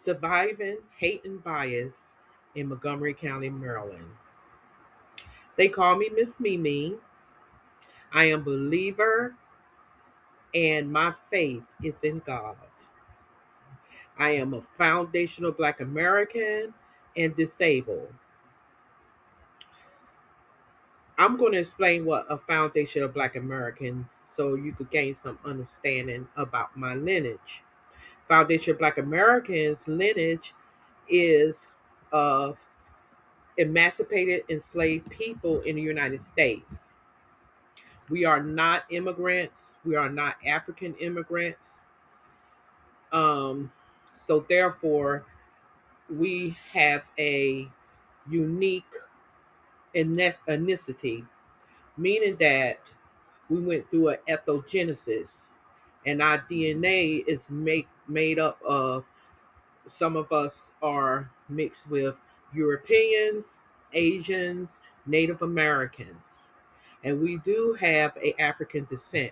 Surviving Hate and Bias in Montgomery County, Maryland. They call me Miss Mimi. I am a believer and my faith is in God. I am a foundational Black American and disabled. I'm going to explain what a foundational Black American so you could gain some understanding about my lineage. Foundational Black Americans lineage is of emancipated enslaved people in the United States. We are not immigrants. We are not African immigrants. Um, so therefore, we have a unique ethnicity, meaning that we went through an ethnogenesis, and our DNA is made up of some of us are mixed with Europeans, Asians, Native Americans, and we do have a African descent.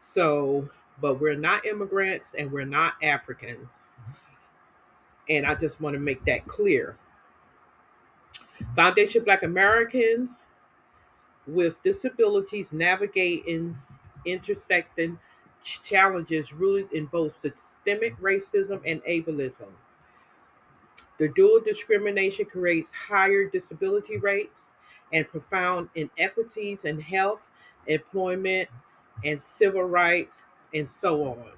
So, but we're not immigrants and we're not Africans. And I just want to make that clear. Foundation Black Americans with disabilities navigating intersecting challenges rooted in both systemic racism and ableism. The dual discrimination creates higher disability rates and profound inequities in health, employment, and civil rights, and so on.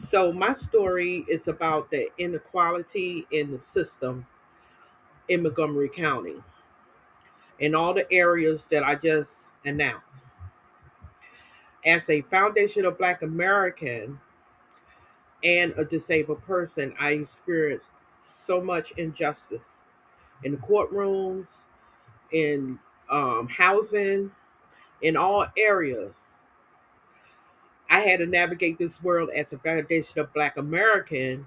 So, my story is about the inequality in the system in Montgomery County in all the areas that I just announced. As a foundational Black American and a disabled person, I experienced so much injustice in the courtrooms, in housing, in all areas. I had to navigate this world as a foundational Black American,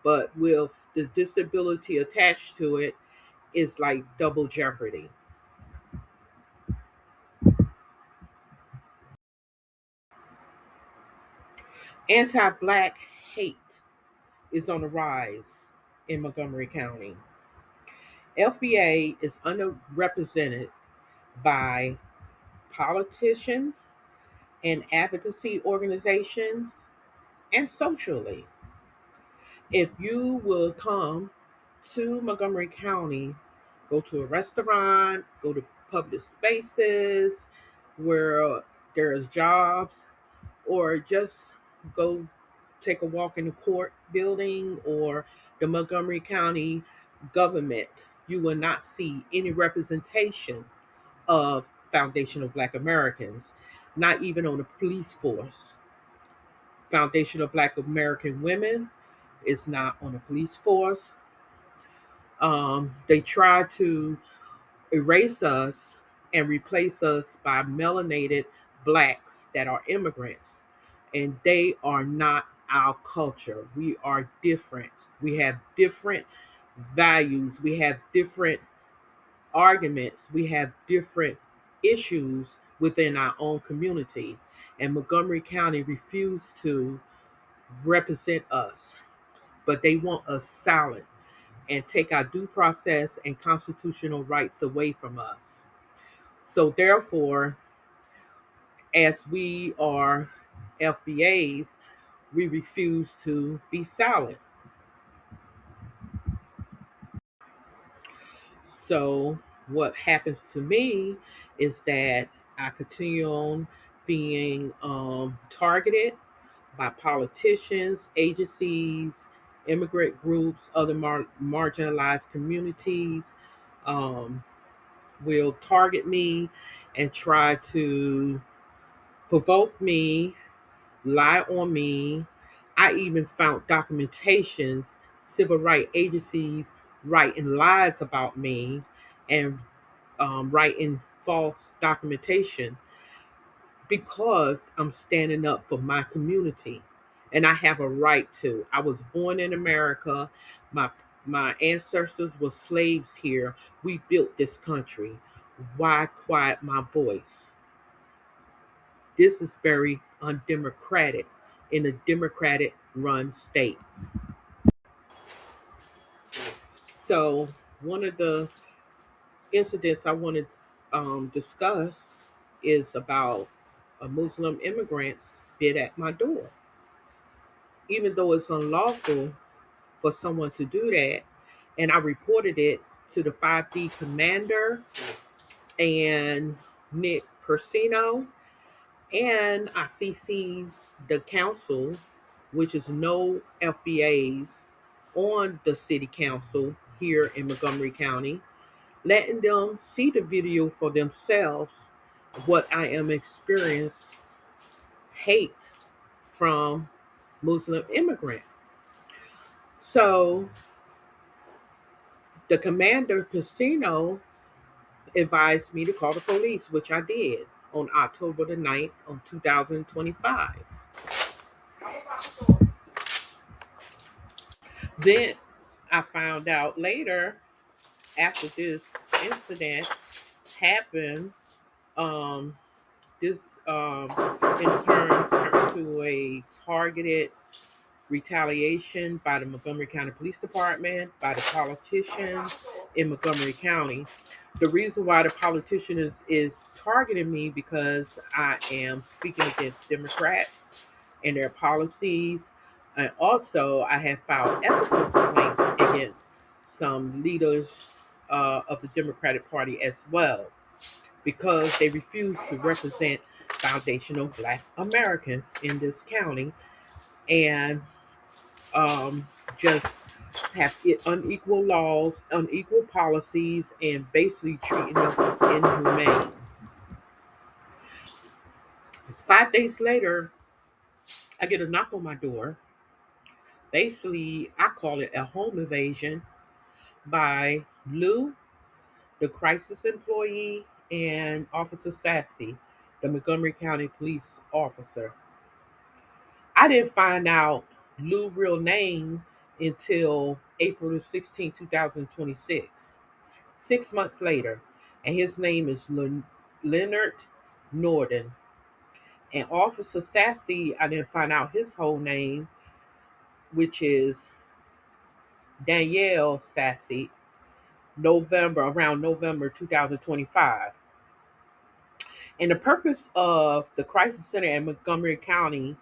but with the disability attached to it, it's like double jeopardy. Anti Black hate is on the rise in Montgomery County. FBA is underrepresented by politicians and advocacy organizations and socially. If you will come to Montgomery County, go to a restaurant, go to public spaces where there's jobs, or just go take a walk in the court building or the Montgomery County government, you will not see any representation of foundational Black Americans, not even on the police force. Foundational Black American women is not on the police force. They try to erase us and replace us by melanated blacks that are immigrants. And they are not our culture. We are different. We have different values. We have different arguments. We have different issues within our own community. And Montgomery County refused to represent us, but they want us silent and take our due process and constitutional rights away from us. So, therefore, as we are FBAs, we refuse to be silent. So, what happens to me is that I continue on being targeted by politicians, agencies, immigrant groups, other marginalized communities. Um, will target me and try to provoke me, lie on me. I even found documentations, civil rights agencies writing lies about me and writing false documentation because I'm standing up for my community and I have a right to. I was born in America. My my ancestors were slaves here. We built this country. Why quiet my voice? This is very undemocratic in a democratic run state. So, one of the incidents I want to discuss is about a Muslim immigrants bid at my door. Even though it's unlawful for someone to do that, and I reported it to the 5D commander and Nick Persino, and I CC'd the council, which is no FBAs, on the city council here in Montgomery County, letting them see the video for themselves what I am experiencing hate from Muslim immigrant. So the commander Casino advised me to call the police, which I did on October the 9th of 2025. Then I found out later, after this incident happened, um, this in turn turned to a targeted retaliation by the Montgomery County Police Department, by the politicians in Montgomery County. The reason why the politician is targeting me because I am speaking against Democrats and their policies. And also, I have filed ethical complaints against some leaders of the Democratic Party as well because they refuse to represent foundational Black Americans in this county and um, just have unequal laws, unequal policies, and basically treating us inhumane. 5 days later, I get a knock on my door. Basically, I call it a home invasion by Lou, the crisis employee, and Officer Sassy, the Montgomery County police officer. I didn't find out Lou's real name until April the 16th, 2026. 6 months later, and his name is Leonard Norden. And Officer Sassy, I didn't find out his whole name, which is Danielle Sassy, around November 2025. And the purpose of the Crisis Center in Montgomery County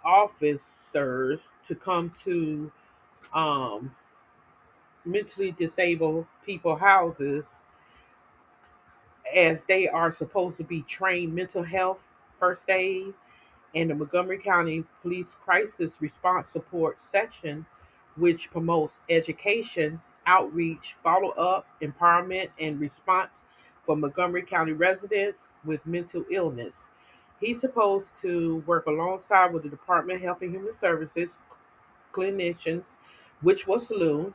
officers to come to um, mentally disabled people houses as they are supposed to be trained mental health, first aid, and the Montgomery County Police Crisis Response Support Section, which promotes education, outreach, follow up, empowerment, and response for Montgomery County residents with mental illness. He's supposed to work alongside with the Department of Health and Human Services clinicians, which was Lou,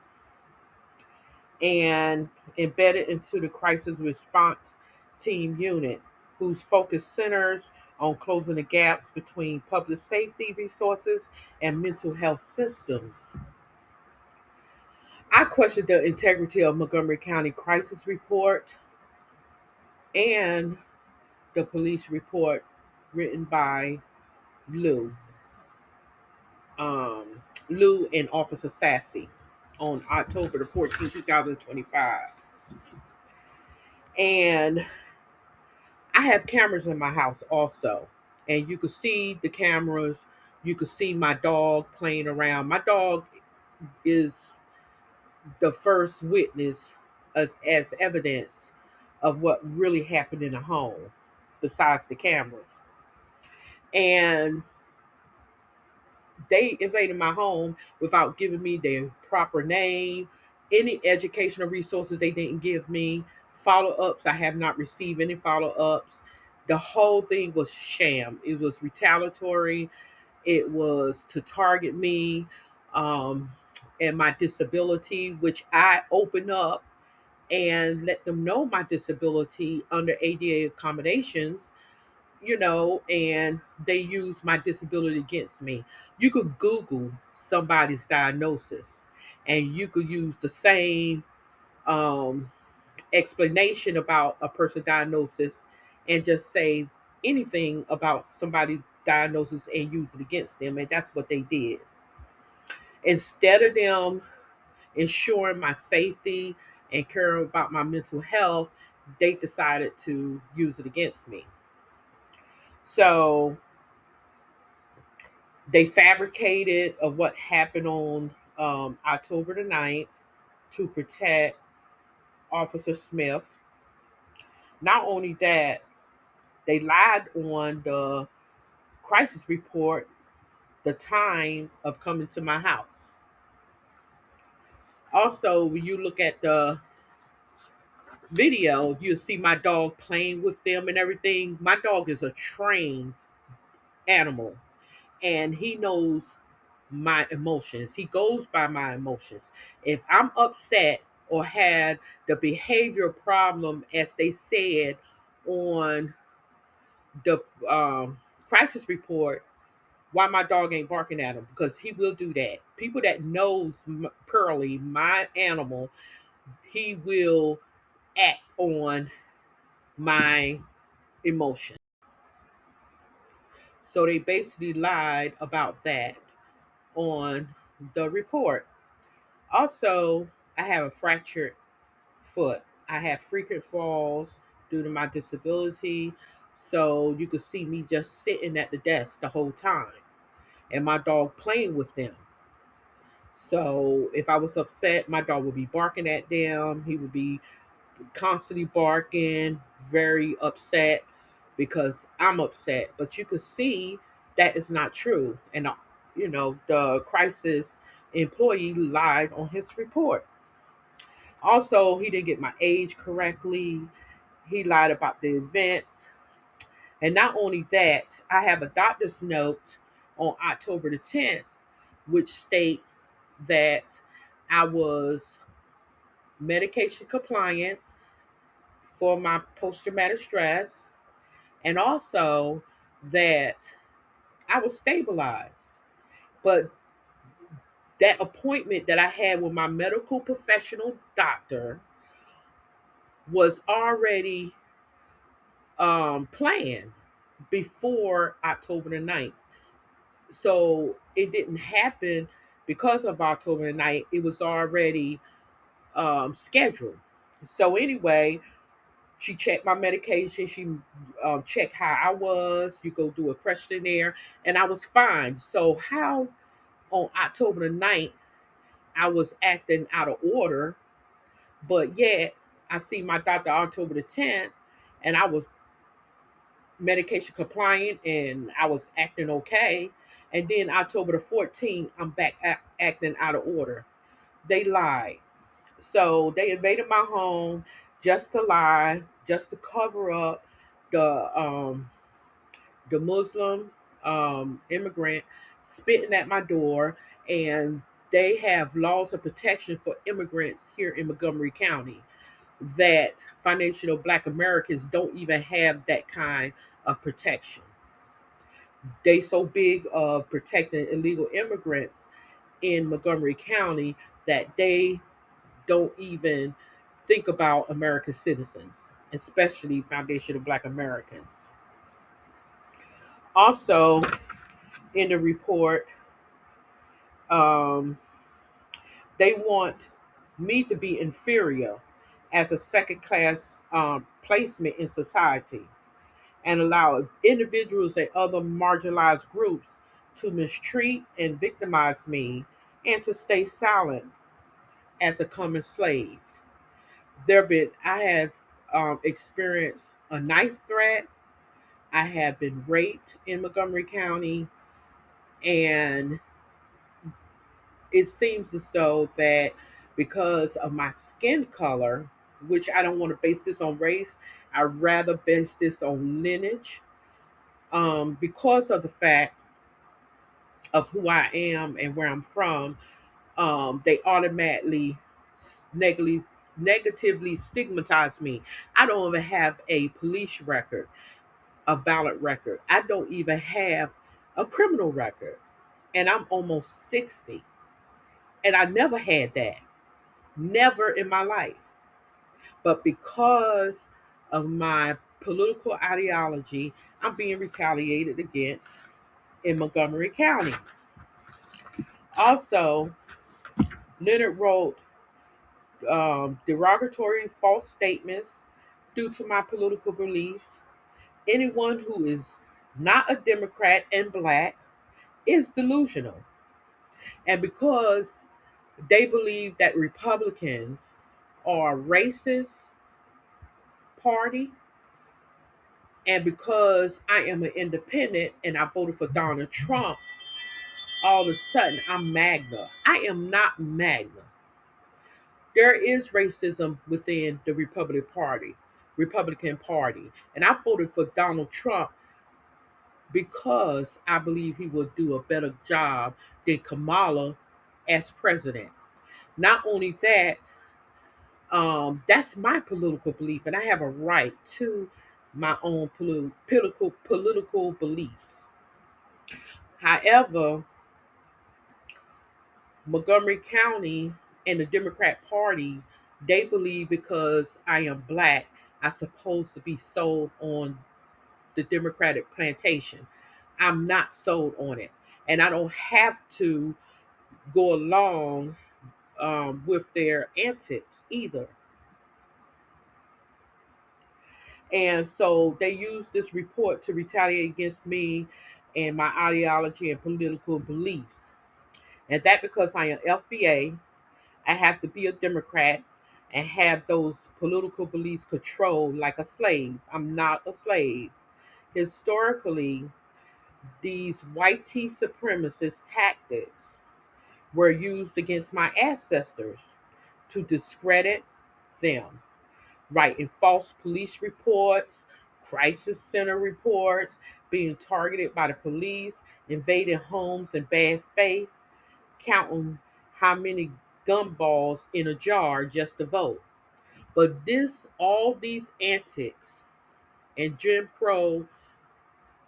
and embedded into the crisis response team unit, whose focus centers on closing the gaps between public safety resources and mental health systems. I questioned the integrity of Montgomery County crisis report and the police report written by Lou, um, Lou and Officer Sassy on October the 14th, 2025. And I have cameras in my house also. And you can see the cameras. You can see my dog playing around. My dog is the first witness as evidence of what really happened in the home, besides the cameras. And they invaded my home without giving me their proper name, any educational resources they didn't give me, follow ups. I have not received any follow ups. The whole thing was sham. It was retaliatory. It was to target me um, and my disability, which I opened up and let them know my disability under ADA accommodations, and they use my disability against me. You could Google somebody's diagnosis and you could use the same um, explanation about a person's diagnosis and just say anything about somebody's diagnosis and use it against them. And that's what they did. Instead of them ensuring my safety and caring about my mental health, they decided to use it against me. So they fabricated of what happened on October the 9th to protect Officer Smith. Not only that, they lied on the crisis report, the time of coming to my house. Also, when you look at the video, you'll see my dog playing with them and everything. My dog is a trained animal and he knows my emotions. He goes by my emotions. If I'm upset or had the behavior problem, as they said on the crisis report, why my dog ain't barking at him, because he will do that. People that knows Pearly, my animal, he will act on my emotion. So they basically lied about that on the report. Also, I have a fractured foot. I have frequent falls due to my disability. So you could see me just sitting at the desk the whole time and my dog playing with them. So if I was upset, my dog would be barking at them. He would be constantly barking, very upset because I'm upset. But you could see that is not true. And, the crisis employee lied on his report. Also, he didn't get my age correctly. He lied about the events. And not only that, I have a doctor's note on October the 10th, which state that I was medication compliant for my post-traumatic stress, and also that I was stabilized. But that appointment that I had with my medical professional doctor was already planned before October the 9th. So it didn't happen because of October the 9th. It was already scheduled. So anyway, she checked my medication. She checked how I was. You go do a questionnaire, and I was fine. So how on October the 9th, I was acting out of order, but yet I see my doctor October the 10th, and I was medication compliant and I was acting okay. And then October the 14th, I'm back acting out of order. They lied. So they invaded my home just to lie, just to cover up the the Muslim immigrant spitting at my door, and they have laws of protection for immigrants here in Montgomery County that foundational Black Americans don't even have that kind of protection. They so big of protecting illegal immigrants in Montgomery County that they don't even think about American citizens, especially foundational Black Americans. Also, in the report, um, they want me to be inferior as a second class placement in society and allow individuals and other marginalized groups to mistreat and victimize me and to stay silent as a common slave. I have experienced a knife threat. I have been raped in Montgomery County, and it seems as though that because of my skin color, which I don't want to base this on race, I rather base this on lineage. Because of the fact of who I am and where I'm from, they automatically negatively negatively stigmatize me. I don't even have a police record, a ballot record. I don't even have a criminal record, and I'm almost 60, and I never had that. Never in my life. But because of my political ideology, I'm being retaliated against in Montgomery County. Also, Leonard wrote derogatory false statements due to my political beliefs. Anyone who is not a Democrat and black is delusional. And because they believe that Republicans are a racist party, and because I am an independent and I voted for Donald Trump, all of a sudden I'm MAGA. I am not MAGA. There is racism within the Republican Party, and I voted for Donald Trump because I believe he will do a better job than Kamala as president. Not only that, that's my political belief, and I have a right to my own political beliefs. However, Montgomery County and the Democrat Party, they believe because I am black, I'm supposed to be sold on the Democratic plantation. I'm not sold on it, and I don't have to go along with their antics either. And so they use this report to retaliate against me and my ideology and political beliefs. And that because I am FBA, I have to be a Democrat and have those political beliefs controlled like a slave. I'm not a slave. Historically, these white tea supremacist tactics were used against my ancestors to discredit them, writing false police reports, crisis center reports, being targeted by the police, invading homes in bad faith, counting how many gumballs in a jar just to vote. But all these antics and Jim Crow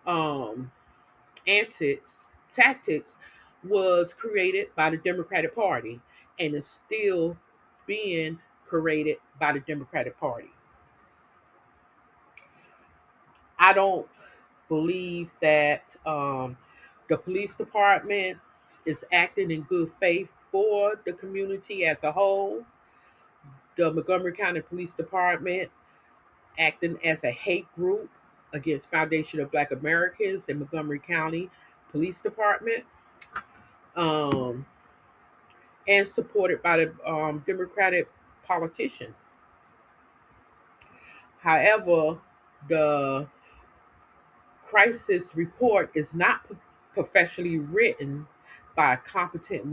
um, antics, tactics, was created by the Democratic Party and is still being created by the Democratic Party. I don't believe that the police department is acting in good faith for the community as a whole. The Montgomery County Police Department acting as a hate group against Foundation of Black Americans in Montgomery County Police Department, um, and supported by the Democratic politicians. However, the crisis report is not professionally written by a competent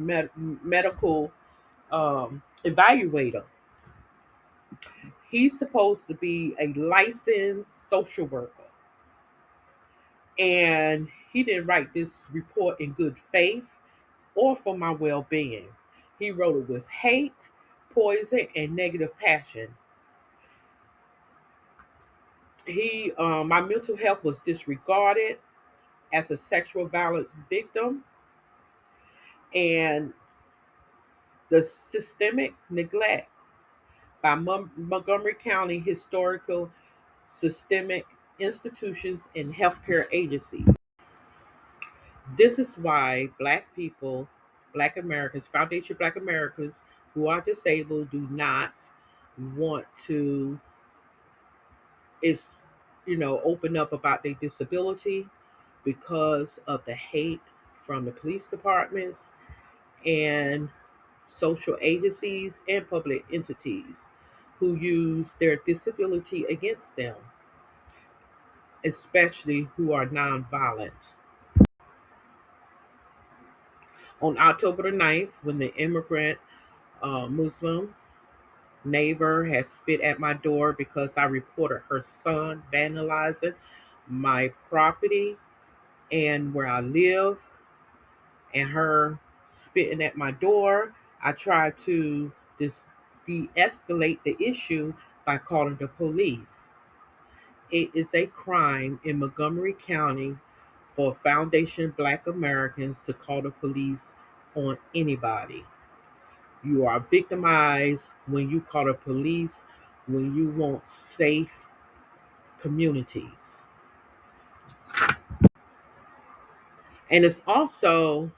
medical evaluator. He's supposed to be a licensed social worker, and he didn't write this report in good faith or for my well being. He wrote it with hate, poison, and negative passion. My mental health was disregarded as a sexual violence victim, and the systemic neglect by Montgomery County historical systemic institutions and healthcare agencies. This is why Black people, Black Americans, Foundation Black Americans who are disabled do not want to is open up about their disability because of the hate from the police departments and social agencies and public entities who use their disability against them, especially who are nonviolent. On October the 9th, when the immigrant Muslim neighbor had spit at my door because I reported her son vandalizing my property and where I live, and her spitting at my door, I tried to de escalate the issue by calling the police. It is a crime in Montgomery County for Foundation Black Americans to call the police on anybody. You are victimized when you call the police when you want safe communities. And it's also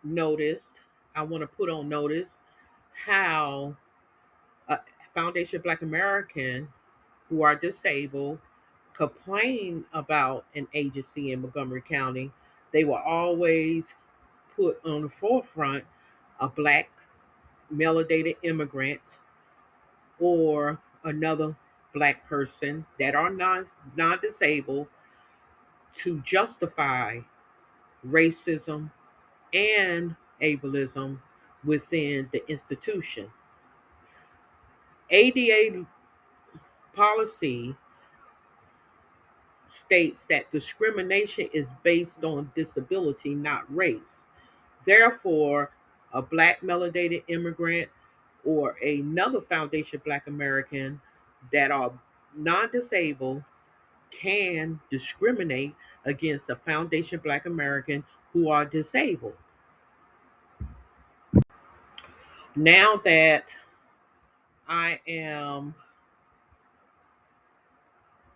noticed, I want to put on notice how a Foundation Black American who are disabled complain about an agency in Montgomery County. They will always put on the forefront a black melanated immigrant or another black person that are non-disabled to justify racism and ableism within the institution. ADA policy states that discrimination is based on disability, not race. Therefore, a black melanated immigrant or another Foundation Black American that are non disabled can discriminate against a Foundation Black American who are disabled. Now that I am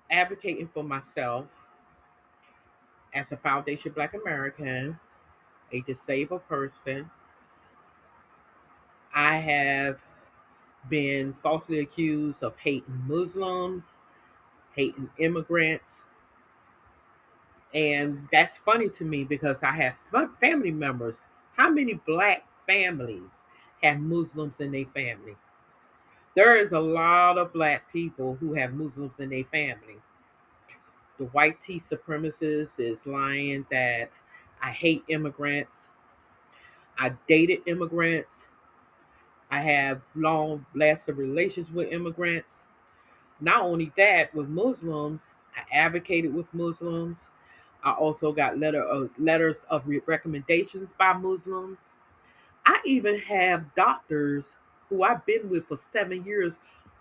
advocating for myself as a Foundation Black American, a disabled person, I have been falsely accused of hating Muslims, hating immigrants. And that's funny to me because I have family members. How many black families have Muslims in their family? There is a lot of black people who have Muslims in their family. The white tea supremacist is lying that I hate immigrants. I dated immigrants. I have long lasting relations with immigrants. Not only that, with Muslims, I advocated with Muslims. I also got letters of recommendations by Muslims. I even have doctors who I've been with for 7 years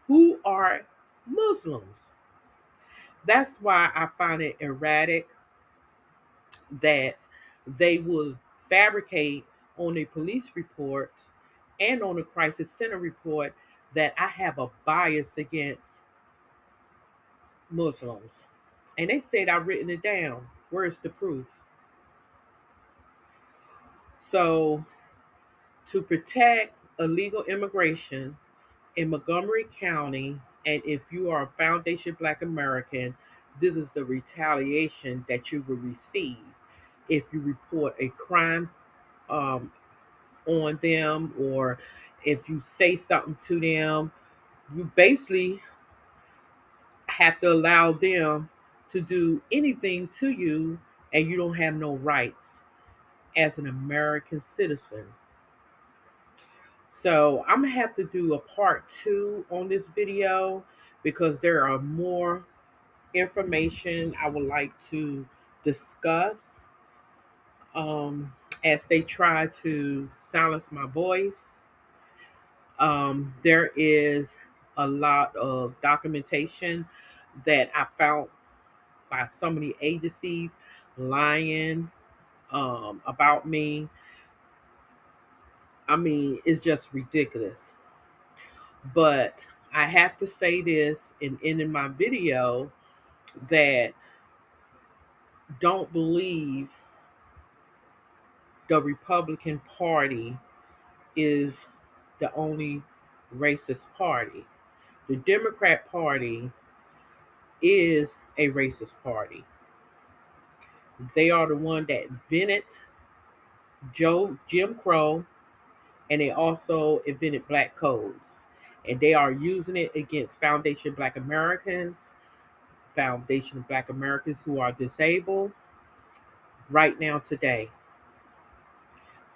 who are Muslims. That's why I find it erratic that they will fabricate on a police report and on a crisis center report that I have a bias against Muslims. And they said I've written it down. Where's the proof? So, to protect illegal immigration in Montgomery County, and if you are a Foundation Black American, this is the retaliation that you will receive if you report a crime um, on them or if you say something to them. You basically have to allow them to do anything to you, and you don't have no rights as an American citizen. So I'm gonna have to do a part two on this video because there are more information I would like to discuss as they try to silence my voice. There is a lot of documentation that I found by so many agencies lying about me. I mean, it's just ridiculous. But I have to say this in ending my video that don't believe the Republican Party is the only racist party. The Democrat Party is a racist party. They are the one that invented Jim Crow, and they also invented black codes. And they are using it against Foundation Black Americans, Foundation Black Americans who are disabled right now today.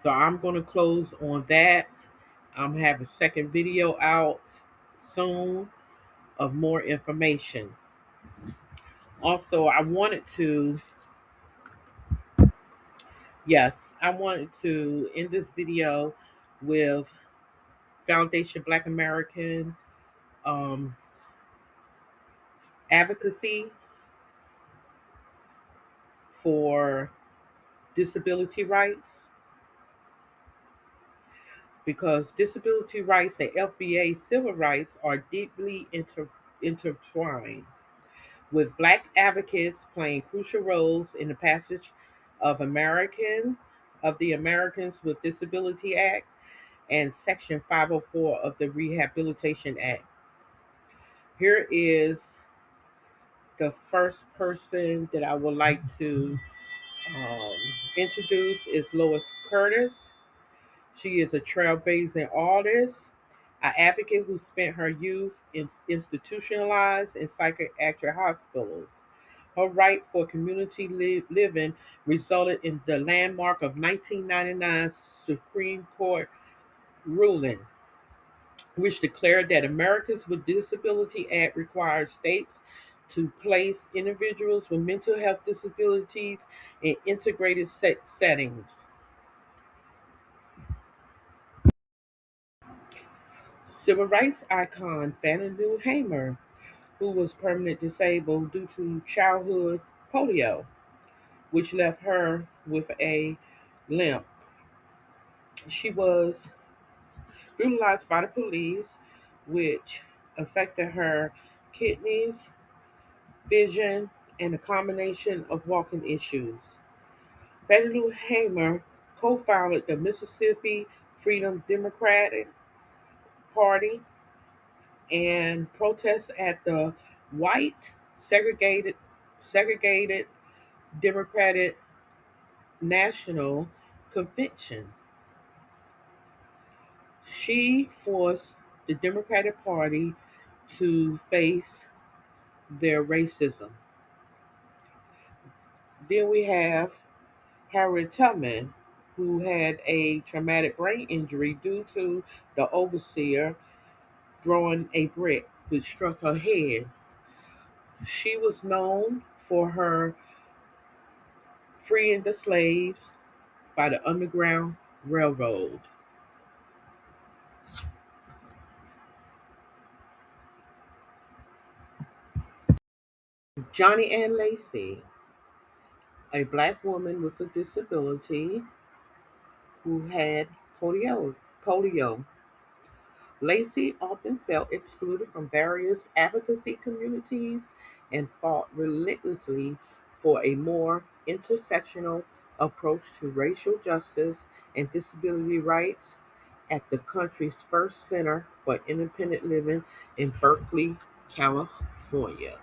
So I'm going to close on that. I'm going to have a second video out soon of more information. Also, I wanted to end this video with Foundation Black American um, advocacy for disability rights, because disability rights and FBA civil rights are deeply intertwined, with black advocates playing crucial roles in the passage of American of the Americans with Disability Act and Section 504 of the Rehabilitation Act. Here is the first person that I would like to um, introduce is Lois Curtis. She is a trailblazing artist, an advocate who spent her youth institutionalized in psychiatric hospitals. Her right for community living resulted in the landmark of 1999 Supreme Court ruling, which declared that Americans with Disability Act required states to place individuals with mental health disabilities in integrated settings. Civil rights icon Fannie Hamer, who was permanently disabled due to childhood polio, which left her with a limp. She was brutalized by the police, which affected her kidneys, vision, and a combination of walking issues. Fannie Hamer co-founded the Mississippi Freedom Democratic Party and protests at the white segregated segregated Democratic National Convention. She forced the Democratic Party to face their racism. Then we have Harriet Tubman, who had a traumatic brain injury due to the overseer throwing a brick which struck her head. She was known for her freeing the slaves by the Underground Railroad. Johnny Ann Lacey, a black woman with a disability who had polio. Lacey often felt excluded from various advocacy communities and fought relentlessly for a more intersectional approach to racial justice and disability rights at the country's first Center for Independent Living in Berkeley, California.